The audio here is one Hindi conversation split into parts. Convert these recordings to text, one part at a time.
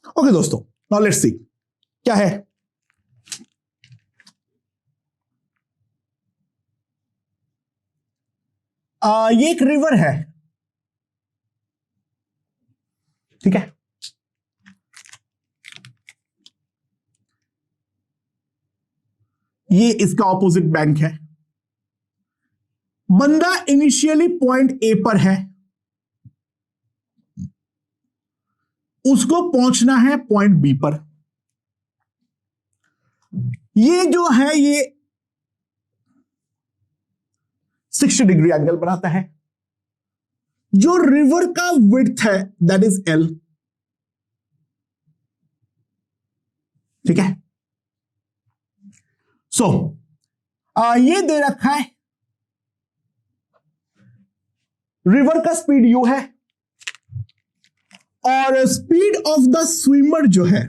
ओके दोस्तों, नाउ लेट्स सी क्या है। ये एक रिवर है, ठीक है। ये इसका ऑपोजिट बैंक है। बंदा इनिशियली पॉइंट ए पर है, उसको पहुंचना है पॉइंट बी पर। ये जो है ये 60 डिग्री एंगल बनाता है। जो रिवर का विड्थ है दैट इज एल, ठीक है। सो ये दे रखा है, रिवर का स्पीड यू है और स्पीड ऑफ द स्विमर जो है,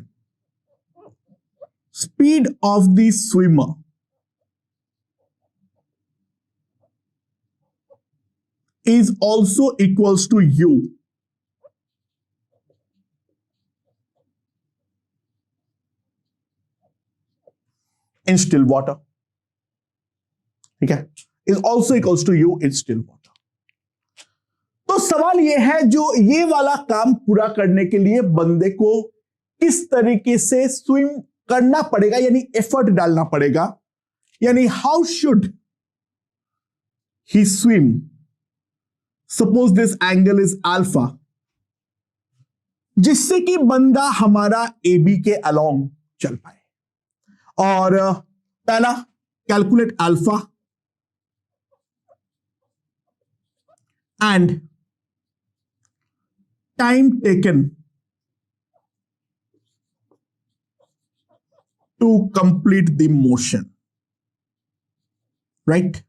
speed of the swimmer is also equals to u in still water, ठीक है, is also equals to u in still water। तो सवाल यह है, जो ये वाला काम पूरा करने के लिए बंदे को किस तरीके से स्विम करना पड़ेगा, यानी एफर्ट डालना पड़ेगा, यानी how should he swim. Suppose this angle is alpha, जिससे कि बंदा हमारा ए बी के अलोंग चल पाए। और पहला calculate alpha and time taken to complete the motion, right.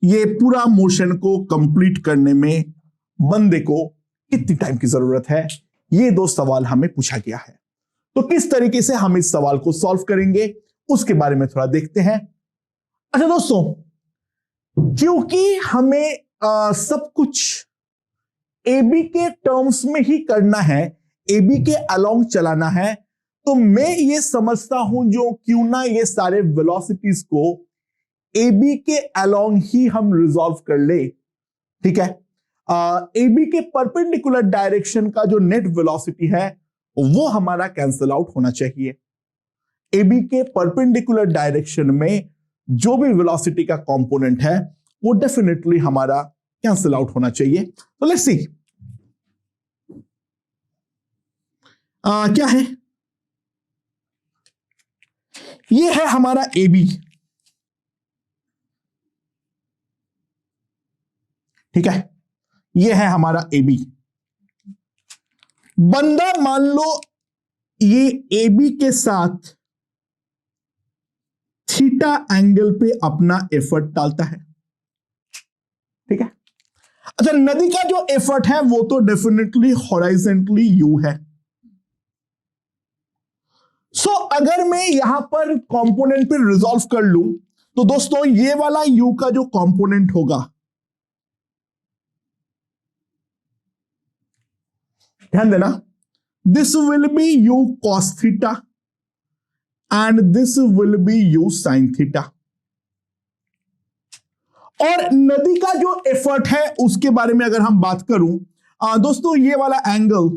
ये पूरा मोशन को कंप्लीट करने में बंदे को कितनी टाइम की जरूरत है, ये दो सवाल हमें पूछा गया है। तो किस तरीके से हम इस सवाल को सॉल्व करेंगे उसके बारे में थोड़ा देखते हैं। अच्छा दोस्तों, क्योंकि हमें सब कुछ एबी के टर्म्स में ही करना है, एबी के अलोंग चलाना है, तो मैं ये समझता हूं जो क्यों ना ये सारे वेलोसिटीज को एबी के अलोंग ही हम रिजॉल्व कर ले, ठीक है। एबी के परपेंडिकुलर डायरेक्शन का जो नेट वेलोसिटी है वो हमारा कैंसल आउट होना चाहिए। एबी के परपेंडिकुलर डायरेक्शन में जो भी वेलोसिटी का कंपोनेंट है वो डेफिनेटली हमारा कैंसल आउट होना चाहिए। तो लेट्स सी क्या है। ये है हमारा एबी, ठीक है, ये है हमारा एबी। बंदा मान लो ये एबी के साथ थीटा एंगल पे अपना एफर्ट डालता है, ठीक है। अच्छा, नदी का जो एफर्ट है वो तो डेफिनेटली हॉराइजेंटली यू है। सो अगर मैं यहां पर कंपोनेंट पे रिजॉल्व कर लूं तो दोस्तों ये वाला यू का जो कंपोनेंट होगा, ध्यान देना, this will be you cos theta and this will be you sine theta. और नदी का जो एफर्ट है उसके बारे में अगर हम बात करूं, दोस्तों ये वाला एंगल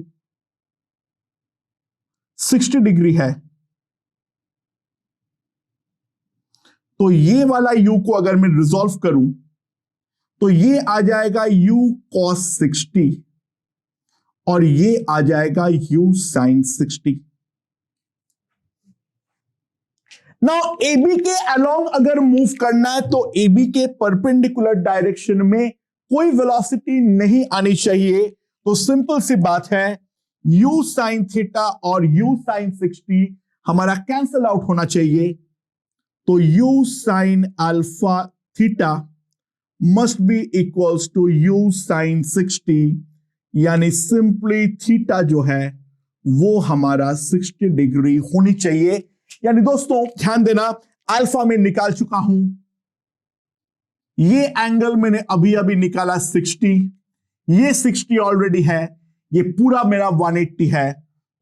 60 डिग्री है, तो ये वाला u को अगर मैं रिजॉल्व करूं तो ये आ जाएगा u cos 60 और ये आ जाएगा u sin 60। नाउ AB के अलोंग अगर मूव करना है तो AB के परपेंडिकुलर डायरेक्शन में कोई वेलोसिटी नहीं आनी चाहिए। तो सिंपल सी बात है, u sin थीटा और u sin 60 हमारा कैंसल आउट होना चाहिए। तो u sin alpha theta must be equals to u sin 60, यानी सिंपली थीटा जो है वो हमारा 60 डिग्री होनी चाहिए। यानी दोस्तों ध्यान देना, अल्फा में निकाल चुका हूं, ये एंगल मैंने अभी अभी निकाला 60, ये 60 ऑलरेडी है, ये पूरा मेरा 180 है,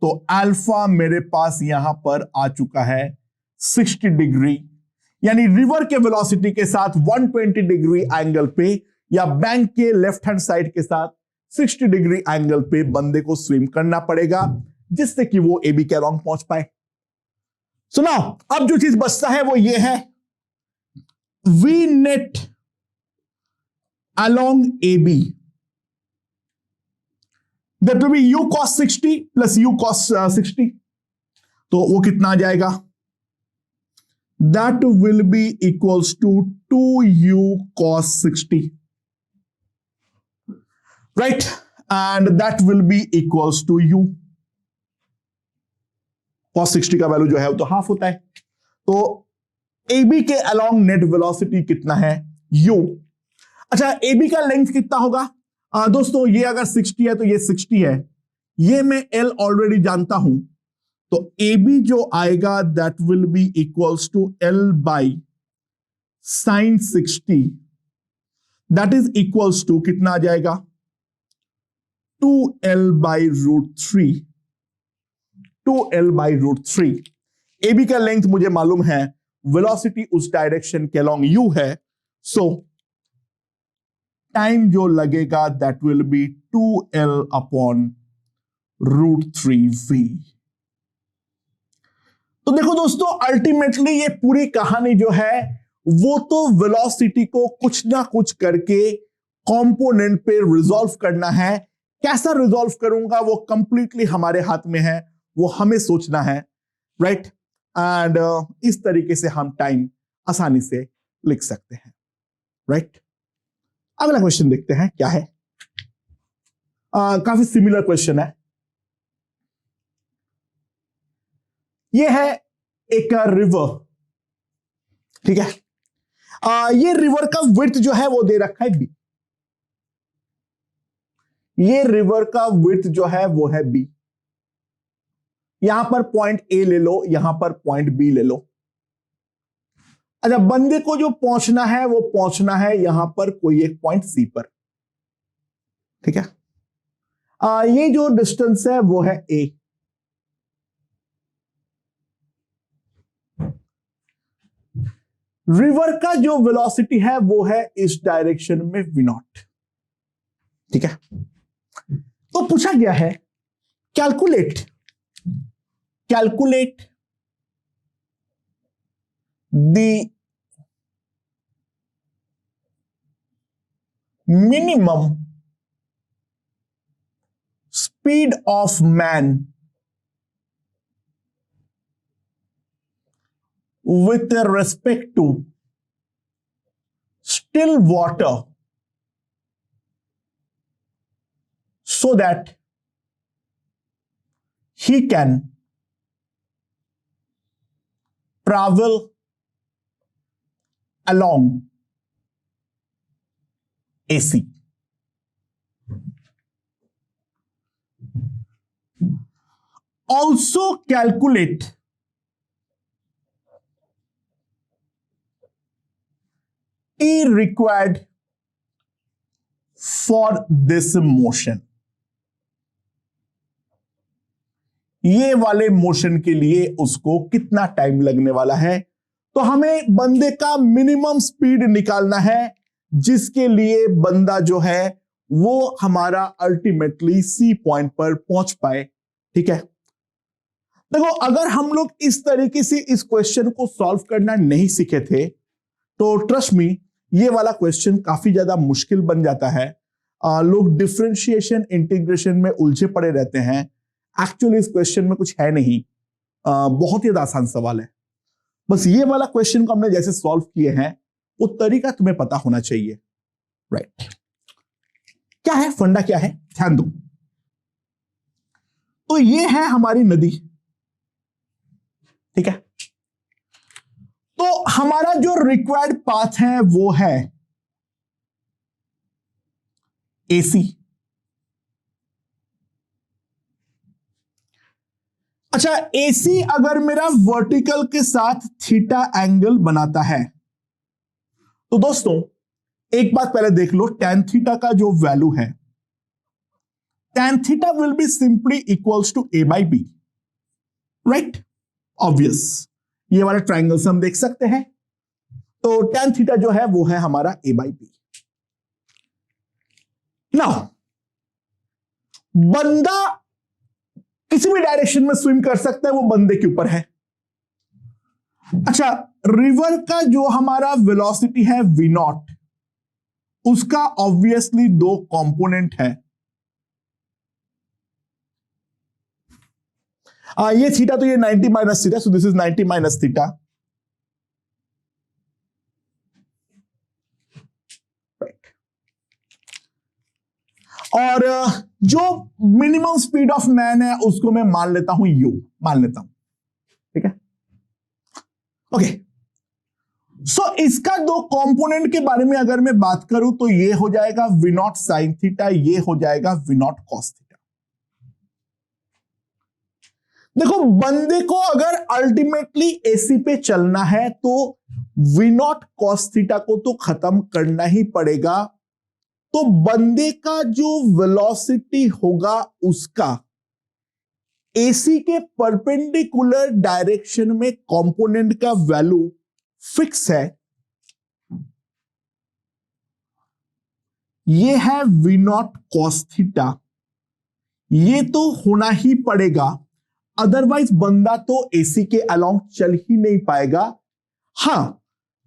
तो अल्फा मेरे पास यहां पर आ चुका है 60 डिग्री, यानी रिवर के वेलोसिटी के साथ 120 डिग्री एंगल पे या बैंक के लेफ्ट हैंड साइड के साथ 60 डिग्री एंगल पे बंदे को स्विम करना पड़ेगा, जिससे कि वो एबी के अलोंग पहुंच पाए। सुना, अब जो चीज बचता है वो ये है, V net along AB, that will be u cos 60 plus u cos 60, तो वो कितना आ जाएगा? That will be equals to 2u cos 60, right? And that will be equals to u cos 60 का वैल्यू जो है वो तो हाफ होता है, तो AB के अलोंग नेट वेलोसिटी कितना है? u। अच्छा, AB का लेंथ कितना होगा? दोस्तों ये अगर 60 है तो ये 60 है, ये मैं L ऑलरेडी जानता हूं, तो AB जो आएगा that will be equals to L by sine 60, that is equals to कितना आ जाएगा? 2L by root 3, 2L by root 3। AB का लेंथ मुझे मालूम है, वेलोसिटी उस डायरेक्शन के अलोंग U है, सो टाइम जो लगेगा that will be 2L upon root 3v। तो देखो दोस्तों, अल्टीमेटली ये पूरी कहानी जो है वो तो वेलोसिटी को कुछ ना कुछ करके कंपोनेंट पे रिजॉल्व करना है। कैसा रिजॉल्व करूंगा वो कंप्लीटली हमारे हाथ में है, वो हमें सोचना है, राइट? एंड इस तरीके से हम टाइम आसानी से लिख सकते हैं, राइट? अगला क्वेश्चन देखते हैं क्या है। काफी सिमिलर क्वेश्चन है। ये है एक रिवर, ठीक है? ये रिवर का विड्थ जो है वो दे रखा है b, ये रिवर का विड्थ जो है वो है b। यहां पर पॉइंट A ले लो, यहां पर पॉइंट B ले लो। अच्छा, बंदे को जो पहुंचना है वो पहुंचना है यहां पर कोई एक पॉइंट C पर, ठीक है? ये जो डिस्टेंस है वो है A। रिवर का जो वेलोसिटी है वो है इस डायरेक्शन में v0, ठीक है? तो पूछा गया है calculate the minimum speed of man with respect to still water so that he can travel along AC. Also calculate T required for this motion. ये वाले मोशन के लिए उसको कितना टाइम लगने वाला है? तो हमें बंदे का मिनिमम स्पीड निकालना है जिसके लिए बंदा जो है वो हमारा अल्टीमेटली सी पॉइंट पर पहुंच पाए, ठीक है? देखो, अगर हम लोग इस तरीके से इस क्वेश्चन को सॉल्व करना नहीं सीखे थे तो ट्रस्ट मी ये वाला क्वेश्चन काफी ज्यादा मुश्किल बन जाता है। लोग डिफरेंशिएशन इंटीग्रेशन में उलझे पड़े रहते हैं। एक्चुअली इस क्वेश्चन में कुछ है नहीं, बहुत ही आसान सवाल है। बस ये वाला क्वेश्चन को हमने जैसे सॉल्व किए हैं वो तरीका तुम्हें पता होना चाहिए, राइट? क्या है फंडा, क्या है, ध्यान दो। तो ये है हमारी नदी, ठीक है? तो हमारा जो रिक्वायर्ड पाथ है वो है AC। अच्छा, AC अगर मेरा वर्टिकल के साथ थीटा एंगल बनाता है तो दोस्तों एक बात पहले देख लो, tan थीटा का जो वैल्यू है tan theta will be simply equals to a by b, right? Obvious, ये वाला ट्राइंगल से हम देख सकते हैं। तो tan थीटा जो है वो है हमारा a by b। नाउ बंदा किसी भी डायरेक्शन में स्विम कर सकता है, वो बंदे के ऊपर है। अच्छा, रिवर का जो हमारा वेलोसिटी है v नॉट, उसका ऑब्वियसली दो कंपोनेंट है। ये थीटा, तो ये 90 minus theta, so this is 90 minus theta. और जो मिनिमम स्पीड ऑफ मैन है उसको मैं मान लेता हूं u, मान लेता हूं, ठीक है। ओके, सो इसका दो कंपोनेंट के बारे में अगर मैं बात करूं तो ये हो जाएगा v नॉट साइन थीटा, ये हो जाएगा v नॉट कॉस थीटा। देखो, बंदे को अगर अल्टीमेटली एसी पे चलना है तो v नॉट कॉस थीटा को तो खत्म करना ही पड़ेगा। तो बंदे का जो वेलोसिटी होगा उसका एसी के परपेंडिकुलर डायरेक्शन में कंपोनेंट का वैल्यू फिक्स है। ये है v नॉट कॉस थीटा, ये तो होना ही पड़ेगा, अदरवाइज बंदा तो एसी के अलोंग चल ही नहीं पाएगा। हां,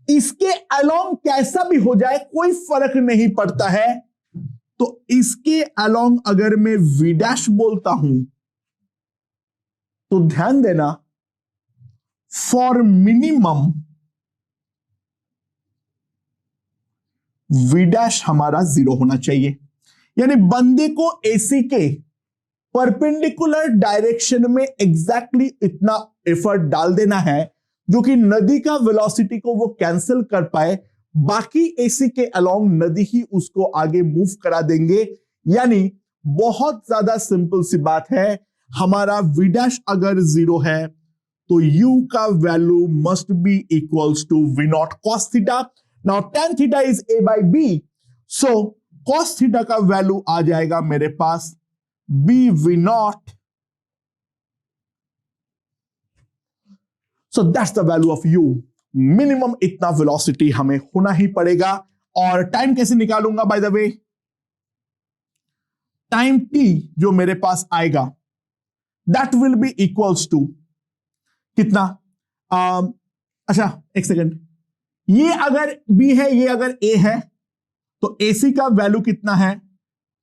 इसके अलोंग कैसा भी हो जाए कोई फर्क नहीं पड़ता है। तो इसके अलोंग अगर मैं v डैश बोलता हूं तो ध्यान देना, फॉर मिनिमम v डैश हमारा 0 होना चाहिए। यानी बंदे को एसी के परपेंडिकुलर डायरेक्शन में एग्जैक्टली इतना एफर्ट डाल देना है जो कि नदी का वेलोसिटी को वो कैंसिल कर पाए, बाकी एसी के अलोंग नदी ही उसको आगे मूव करा देंगे। यानी बहुत ज्यादा सिंपल सी बात है, हमारा v डैश अगर 0 है तो u का value must be equals to v naught cos theta. Now tan theta is a by b, so cos theta का वैल्यू आ जाएगा मेरे पास b v naught, so that's the value of u। Minimum इतना वेलोसिटी हमें होना ही पड़ेगा। और टाइम कैसे निकालूंगा? By the way, time t जो मेरे पास आएगा that will be equals to कितना? अच्छा एक सेकेंड, ये अगर b है, ये अगर a है, तो ac का वैल्यू कितना है?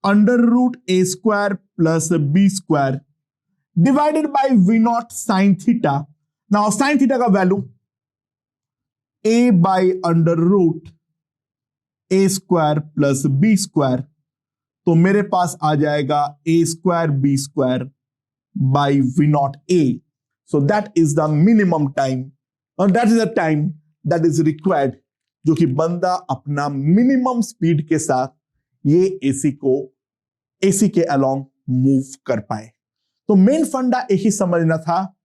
Under root a square plus b square divided by v not sine theta. Now sine theta का value a by under root a square plus b square, तो मेरे पास आ जाएगा a square b square by v not a। So that is the minimum time और that is the time that is required, जो कि बंदा अपना मिनिमम स्पीड के साथ ये एसी के अलोंग मूव कर पाए। तो मेन फंडा यही समझना था,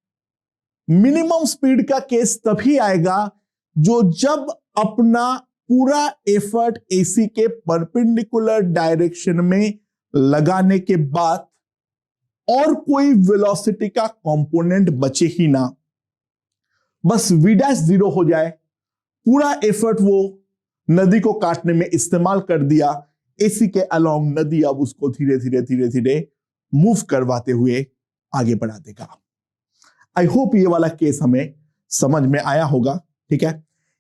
मिनिमम स्पीड का केस तभी आएगा जो जब अपना पूरा एफर्ट एसी के परपेंडिकुलर डायरेक्शन में लगाने के बाद और कोई वेलोसिटी का कंपोनेंट बचे ही ना, बस v डैश 0 हो जाए, पूरा एफर्ट वो नदी को काटने में इस्तेमाल कर दिया, एसी के अलोंग नदी अब उसको धीरे धीरे धीरे धीरे मूव करवाते हुए आगे बढ़ा देगा। आई होप ये वाला केस हमें समझ में आया होगा, ठीक है।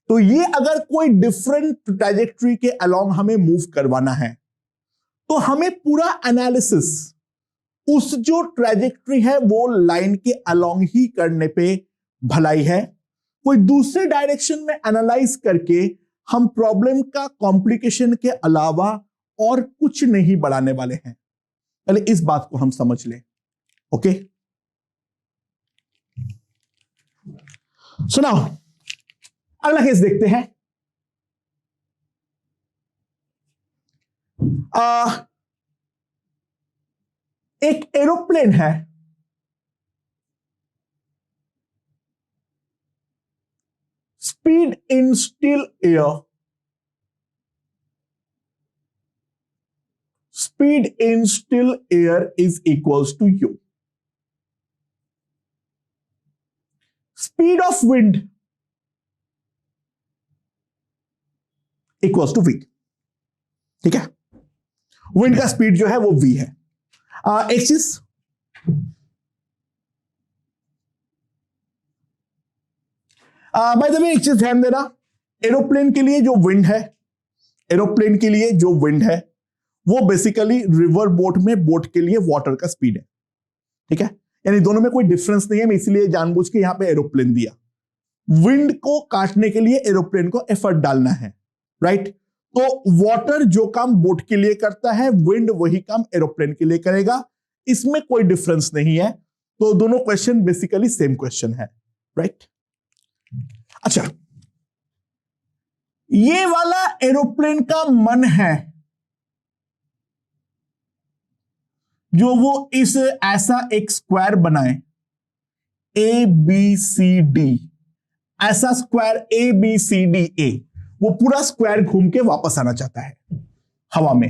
तो ये अगर कोई डिफरेंट ट्रैजेक्टरी के अलोंग हमें मूव करवाना है तो हमें पूरा एनालिसिस उस जो ट्रैजेक्टरी है वो लाइन के अलोंग ही करने पे भलाई है। कोई दूसरे डायरेक्शन में एनालाइज करके हम प्रॉब्लम का कॉम्प्लिकेशन के अलावा और कुछ नहीं बढ़ाने वाले हैं। पहले इस बात को हम समझ लें, ओके। सुनाओ, अगला केस देखते हैं। एक एरोप्लेन है, speed in still air speed in still air is equals to u. Speed of wind equals to v. ठीक है, विंड का स्पीड जो है वो v है। एक चीज बाय द वे, एक चीज ध्यान देना, एरोप्लेन के लिए जो विंड है, एरोप्लेन के लिए जो विंड है वो बेसिकली रिवर बोट में बोट के लिए वाटर का स्पीड है। ठीक है, यानी दोनों में कोई डिफरेंस नहीं है, मैं इसलिए जानबूझ के यहां पे एरोप्लेन दिया। विंड को काटने के लिए एरोप्लेन को एफर्ट डालना है, राइट? तो वाटर जो काम बोट के लिए करता है, विंड वही काम एरोप्लेन के लिए करेगा, इसमें कोई डिफरेंस नहीं है। तो दोनों क्वेश्चन बेसिकली सेम क्वेश्चन है, राइट? अच्छा, ये वाला एरोप्लेन का मन है जो वो इस ऐसा एक स्क्वायर बनाए, ए बी सी डी, ऐसा square A B C D A, वो पूरा स्क्वायर घूम के वापस आना चाहता है हवा में।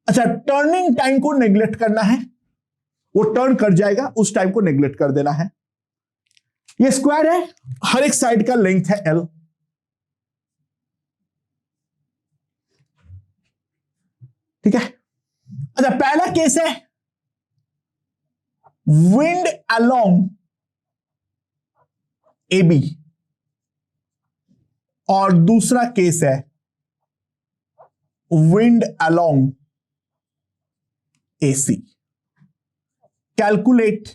अच्छा, टर्निंग टाइम को नेग्लेक्ट करना है, वो टर्न कर जाएगा, उस टाइम को नेग्लेक्ट कर देना है। ये स्क्वायर है, हर एक साइड का लेंथ है एल। ठीक है, अच्छा पहला केस है विंड अलोंग ए बी, और दूसरा केस है wind along A C. Calculate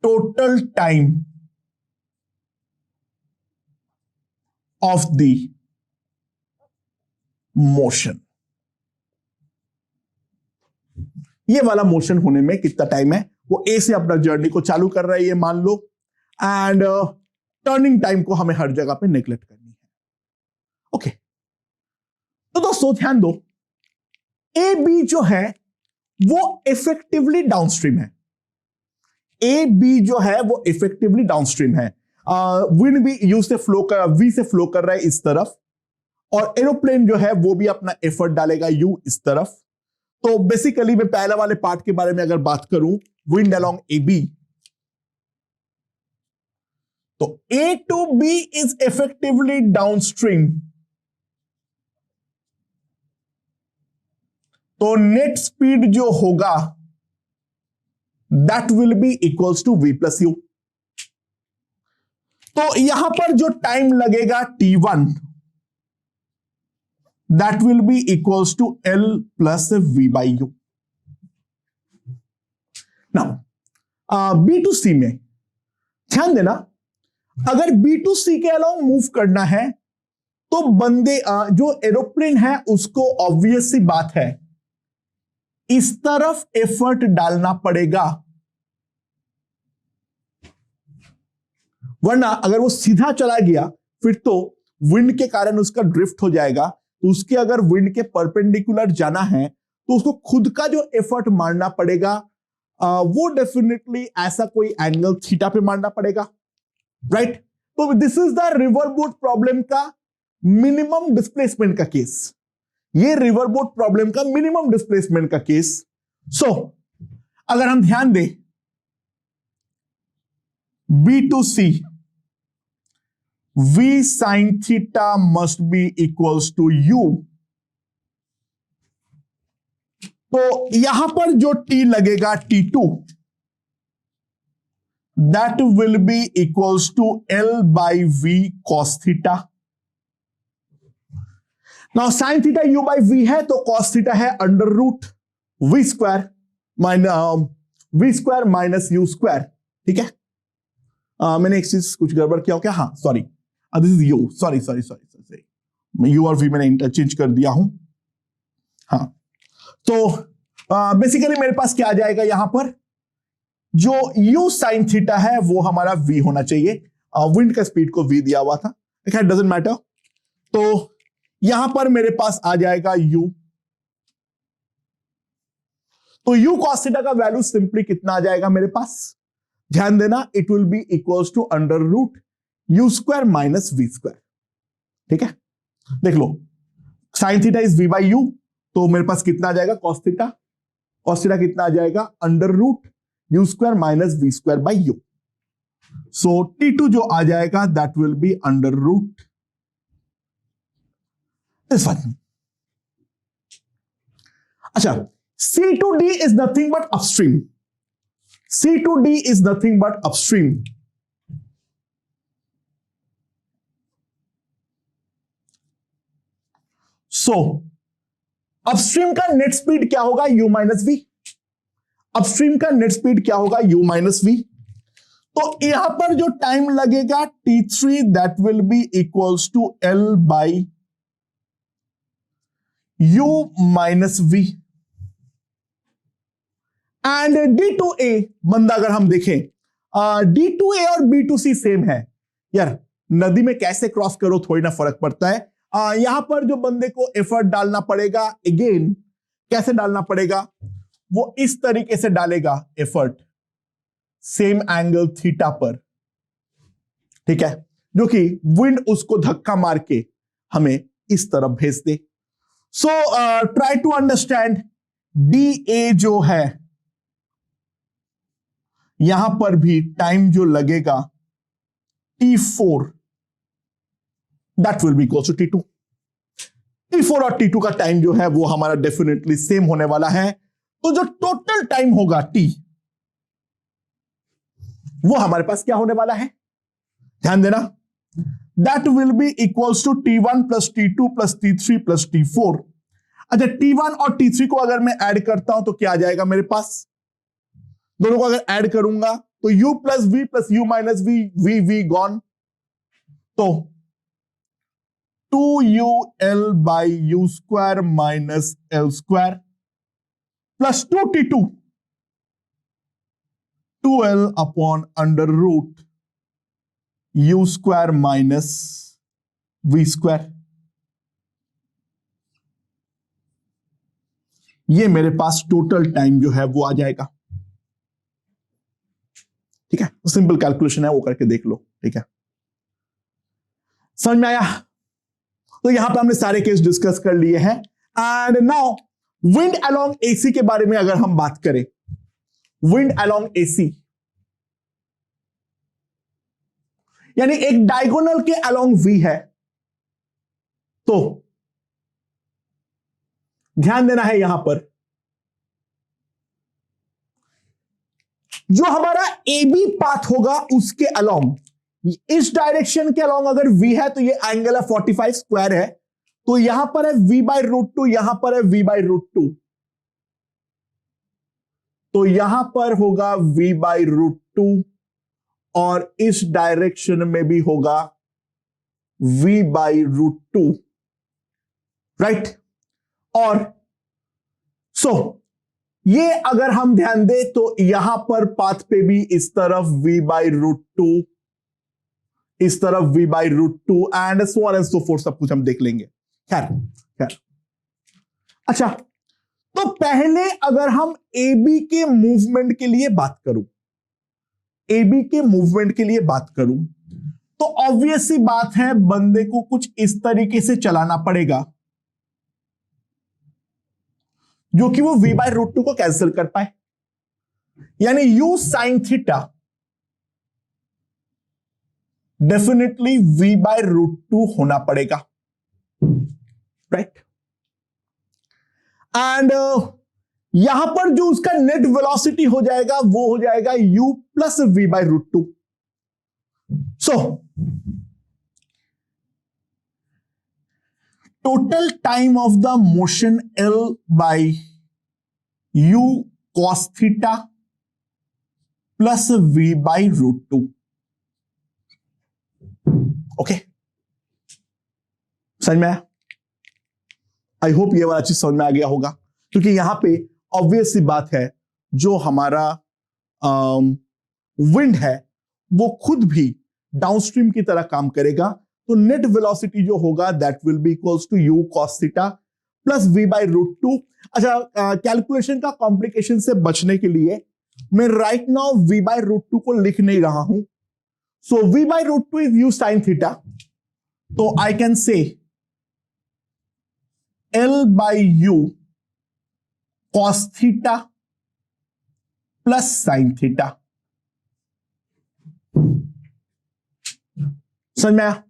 total time of the motion. ये वाला मोशन होने में कितना टाइम है? वो ए से अपना जर्नी को चालू कर रहा है, ये मान लो, एंड टर्निंग टाइम को हमें हर जगह पे नेग्लेक्ट करनी है। ओके, तो दोस्तों ध्यान दो, ए बी जो है वो इफेक्टिवली डाउनस्ट्रीम है। ए बी जो है वो इफेक्टिवली डाउनस्ट्रीम है। विंड भी यू से फ्लो कर, वी से फ्लो कर रहा है इस तरफ, और एरोप्लेन जो है वो भी अपना एफर्ट डालेगा यू इस तरफ। तो बेसिकली मैं पहले वाले पार्ट के बारे में अगर बात करूं, विंड अलोंग ए बी, तो a to b is effectively downstream, तो नेट स्पीड जो होगा that will be equals to v plus u. तो यहां पर जो टाइम लगेगा T1, that will be equals to L plus V by U. Now, B to C में ध्यान देना, अगर B to C के अलावा मूव करना है तो बंदे जो एरोप्लेन है उसको ऑब्वियस सी बात है इस तरफ एफर्ट डालना पड़ेगा, वरना अगर वो सीधा चला गया फिर तो विंड के कारण उसका ड्रिफ्ट हो जाएगा। तो उसके अगर विंड के परपेंडिकुलर जाना है तो उसको खुद का जो एफर्ट मारना पड़ेगा वो डेफिनेटली ऐसा कोई एंगल थीटा पे मारना पड़ेगा, राइट? तो this is the river boat problem का मिनिमम डिस्प्लेसमेंट का केस। ये रिवर बोट प्रॉब्लम का मिनिमम डिस्प्लेसमेंट का केस। सो अगर हम ध्यान दें, B to C, V sin theta must be equals to U, तो यहां पर जो T लगेगा T2, that will be equals to L by V cos theta. Now sin theta U by V है तो cos theta है under root V square minus U square. ठीक है, मैंने एक चीज कुछ गड़बड़ किया हो क्या? हाँ sorry, this is you, sorry, मैं यू और वी मैंने इंटरचेंज कर दिया हूं। हाँ, तो बेसिकली मेरे पास क्या आ जाएगा, यहां पर जो u साइन थीटा है वो हमारा v होना चाहिए। विंड का स्पीड को v दिया हुआ था, डजंट मैटर। तो यहां पर मेरे पास आ जाएगा u, तो u cos थीटा का वैल्यू सिंपली कितना आ जाएगा मेरे पास? ध्यान देना, it will be equals to under root you square minus we square. ठीक है, देख लो, sine theta is v by u, तो मेरे पास कितना आ जाएगा कॉस थीटा, कॉस थीटा कितना आ जाएगा under root you square minus we square by U. So T2 जो आ जाएगा that will be under root this one. अच्छा, C2D is nothing but upstream. C2D is nothing but upstream. So, upstream का नेट स्पीड क्या होगा u माइनस वी। अपस्ट्रीम का नेट स्पीड क्या होगा u माइनस वी। तो यहां पर जो टाइम लगेगा T3 that will be equals to L by u minus V. And D2A बंदा अगर हम देखें D2A और B2C सेम है यार, नदी में कैसे क्रॉस करो थोड़ी ना फर्क पड़ता है। यहां पर जो बंदे को एफर्ट डालना पड़ेगा, अगेन कैसे डालना पड़ेगा, वो इस तरीके से डालेगा एफर्ट सेम एंगल थीटा पर, ठीक है, जो कि विंड उसको धक्का मार के हमें इस तरफ भेज दे। So try to understand DA जो है यहां पर भी टाइम जो लगेगा T4 that will be equal to T2। T4 और T2 का टाइम जो है वो हमारा डेफिनेटली सेम होने वाला है। तो जो टोटल टाइम होगा T, वो हमारे पास क्या होने वाला है, ध्यान देना, that will be equals to T1 plus T2 plus T3 plus T4। अच्छा, T1 और T3 को अगर मैं ऐड करता हूं तो क्या आ जाएगा मेरे पास, दोनों को अगर ऐड करूंगा तो u plus u minus v gone, तो 2UL by U square minus L square plus 2T2 2L upon under root you square minus we square. ये मेरे पास टोटल टाइम जो है वो आ जाएगा, ठीक है। सिंपल कैलकुलेशन है, वो करके देख लो, ठीक है, समझ में आया। तो यहां पे हमने सारे केस डिस्कस कर लिए हैं। And now wind along AC के बारे में अगर हम बात करें, विंड अलोंग AC यानी एक डायगोनल के अलोंग V है, तो ध्यान देना है यहां पर जो हमारा AB पाथ होगा उसके अलोंग, इस डायरेक्शन के अलोंग अगर V है तो ये एंगल है 45 स्क्वायर है, तो यहां पर है V बाई रूट 2, यहां पर है V बाई रूट 2, तो यहां पर होगा V बाई रूट 2 और इस डायरेक्शन में भी होगा V बाई रूट 2, राइट। और सो ये अगर हम ध्यान दें तो यहां पर पाथ पे भी इस तरफ V बाई रूट 2, इस तरफ V by root 2 and so on and so forth, सब कुछ हम देख लेंगे। खैर अच्छा, तो पहले अगर हम AB के मूवमेंट के लिए बात करूं, AB के मूवमेंट के लिए बात करूं तो ऑब्वियस सी बात है बंदे को कुछ इस तरीके से चलाना पड़ेगा जो कि वो V बाई रूट 2 को कैंसिल कर पाए, यानी U sine theta definitely V by root 2 होना पड़ेगा, राइट। एंड यहां पर जो उसका नेट वेलोसिटी हो जाएगा वो हो जाएगा U plus V by root 2। So total time of the motion L by U cos theta plus V by root 2, okay, समझ में आया? आई होप ये वाला चीज समझ में आ गया होगा, क्योंकि यहां पे ऑब्वियस सी बात है जो हमारा विंड है वो खुद भी डाउनस्ट्रीम की तरह काम करेगा, तो नेट वेलोसिटी जो होगा that will be equals to U cos theta plus V by root 2। अच्छा, कैलकुलेशन का कॉम्प्लिकेशन से बचने के लिए मैं right now V by root 2 को लिख नहीं रहा हूं, so V by root 2 is U sine theta, तो I can say L by U cos theta plus sine theta. समझ में आया?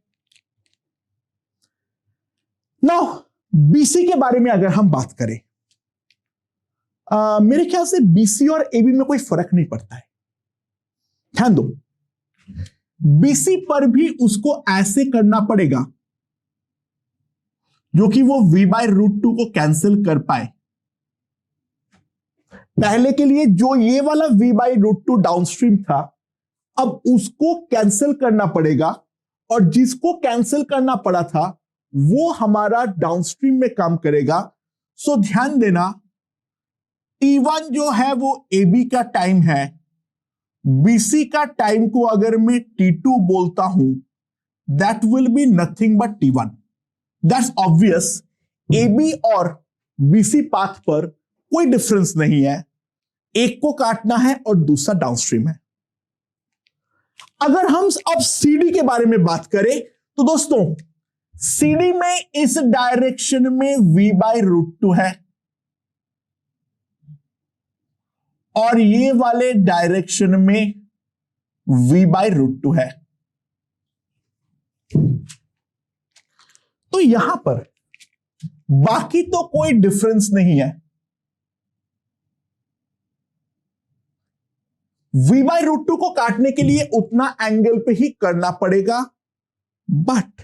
नाउ बीसी के बारे में अगर हम बात करें, मेरे ख्याल से बीसी और एबी में कोई फर्क नहीं पड़ता है। ध्यान दो, बीसी पर भी उसको ऐसे करना पड़ेगा जो कि वो v/√2 को कैंसिल कर पाए। पहले के लिए जो ये वाला v/√2 डाउनस्ट्रीम था, अब उसको कैंसिल करना पड़ेगा, और जिसको कैंसिल करना पड़ा था वो हमारा डाउनस्ट्रीम में काम करेगा। सो ध्यान देना, T1 जो है वो AB का टाइम है, BC का टाइम को अगर मैं T2 बोलता हूं, that will be nothing but T1। That's obvious, AB और BC पाथ पर कोई डिफरेंस नहीं है, एक को काटना है और दूसरा डाउनस्ट्रीम है। अगर हम अब CD के बारे में बात करें तो दोस्तों, CD में इस डायरेक्शन में v/√2 है, और ये वाले डायरेक्शन में v/√2 है। तो यहां पर बाकी तो कोई डिफरेंस नहीं है। v/√2 को काटने के लिए उतना एंगल पे ही करना पड़ेगा, बट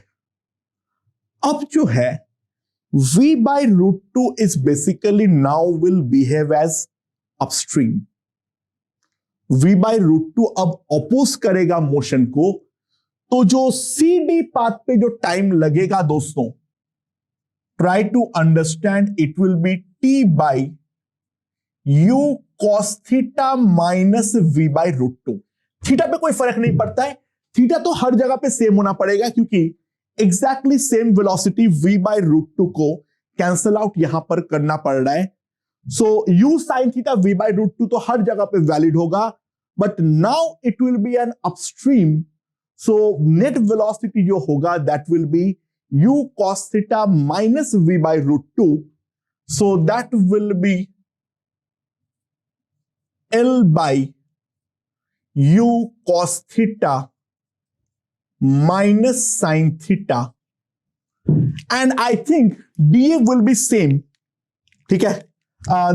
अब जो है v/√2 is basically now will behave as upstream. v/√2 अब अपोज करेगा मोशन को, तो जो CD पाथ पे जो टाइम लगेगा दोस्तों, try to understand, it will be T/U cos theta minus v/√2। Theta पे कोई फर्क नहीं पड़ता है, थीटा तो हर जगह पे सेम होना पड़ेगा, क्योंकि एग्जैक्टली सेम वेलोसिटी v/√2 को कैंसल आउट यहां पर करना पड़ रहा है। सो u sin थीटा v/√2 तो हर जगह पे वैलिड होगा, but now it will be an upstream. So net velocity जो होगा that will be u cos theta minus v/√2। So that will be L by u cos theta minus sin theta, and I think dA will be same. ठीक है,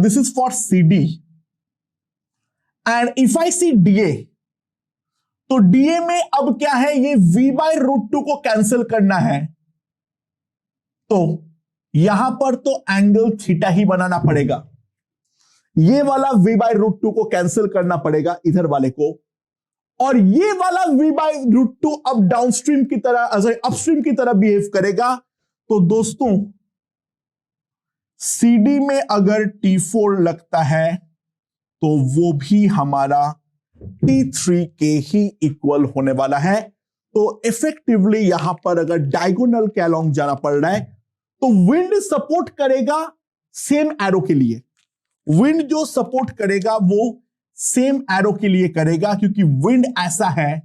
this is for CD, and if I see dA, तो dA में अब क्या है, ये v/√2 को कैंसिल करना है, तो यहां पर तो एंगल थीटा ही बनाना पड़ेगा। ये वाला v/√2 को कैंसिल करना पड़ेगा इधर वाले को, और ये वाला v/√2 अब डाउनस्ट्रीम की तरह, अपस्ट्रीम की तरह बिहेव करेगा। तो दोस्तों, CD में अगर T4 लगता है तो वो भी हमारा T3 के ही इक्वल होने वाला है। तो इफेक्टिवली यहां पर अगर डायगोनल के अलोंग जाना पड़ रहा है, तो विंड सपोर्ट करेगा सेम एरो के लिए। विंड जो सपोर्ट करेगा वो सेम एरो के लिए करेगा, क्योंकि विंड ऐसा है,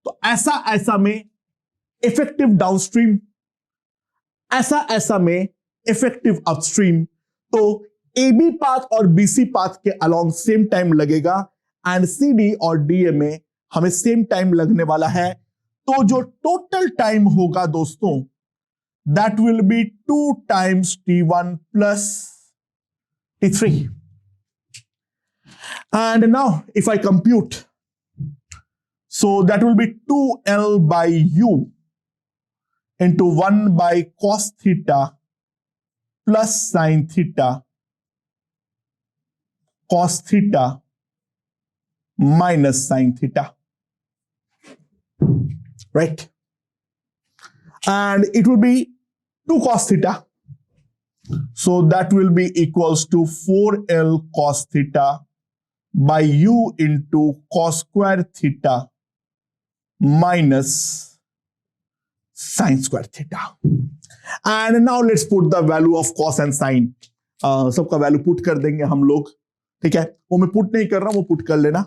तो ऐसा में इफेक्टिव डाउनस्ट्रीम, ऐसा में इफेक्टिव अपस्ट्रीम। तो AB पाथ और BC पाथ के अलोंग सेम टाइम लगेगा, एंड CD और DA में हमें सेम टाइम लगने वाला है। तो जो टोटल टाइम होगा दोस्तों, that will B 2 times T1 plus T3. And now if I compute, so that will be 2L by U into 1 by cos theta plus sin theta cos theta minus sin theta, right? And it will be 2 cos theta. So that will be equals to 4L cos theta by U into cos square theta minus sin square theta. And now let's put the value of cos and sin. सबका वैल्यू पुट कर देंगे हम लोग, ठीक है। वो मैं पुट नहीं कर रहा हूं, वो पुट कर लेना,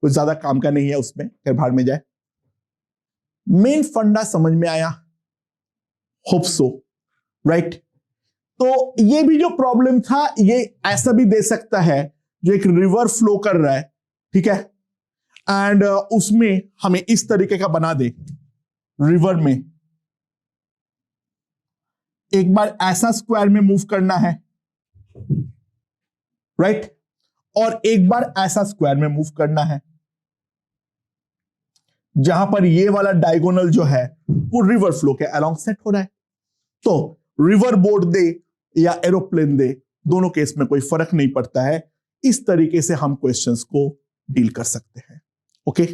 कुछ ज्यादा काम का नहीं है उसमें, खैर भाड़ में जाए। मेन फंडा समझ में आया? Hope so, right? तो ये भी जो प्रॉब्लम था ये ऐसा भी दे सकता है, जो एक रिवर फ्लो कर रहा है, ठीक है, एंड उसमें हमें इस तरीके का बना दे, रिवर में एक बार ऐसा स्क्वायर में मूव करना है, राइट, और एक बार ऐसा स्क्वायर में मूव करना है, जहां पर ये वाला डायगोनल जो है वो रिवर फ्लो के अलोंग सेट हो रहा है। तो रिवर बोट दे या एरोप्लेन दे, दोनों केस में कोई फर्क नहीं पड़ता है। इस तरीके से हम क्वेश्चंस को डील कर सकते हैं। ओके।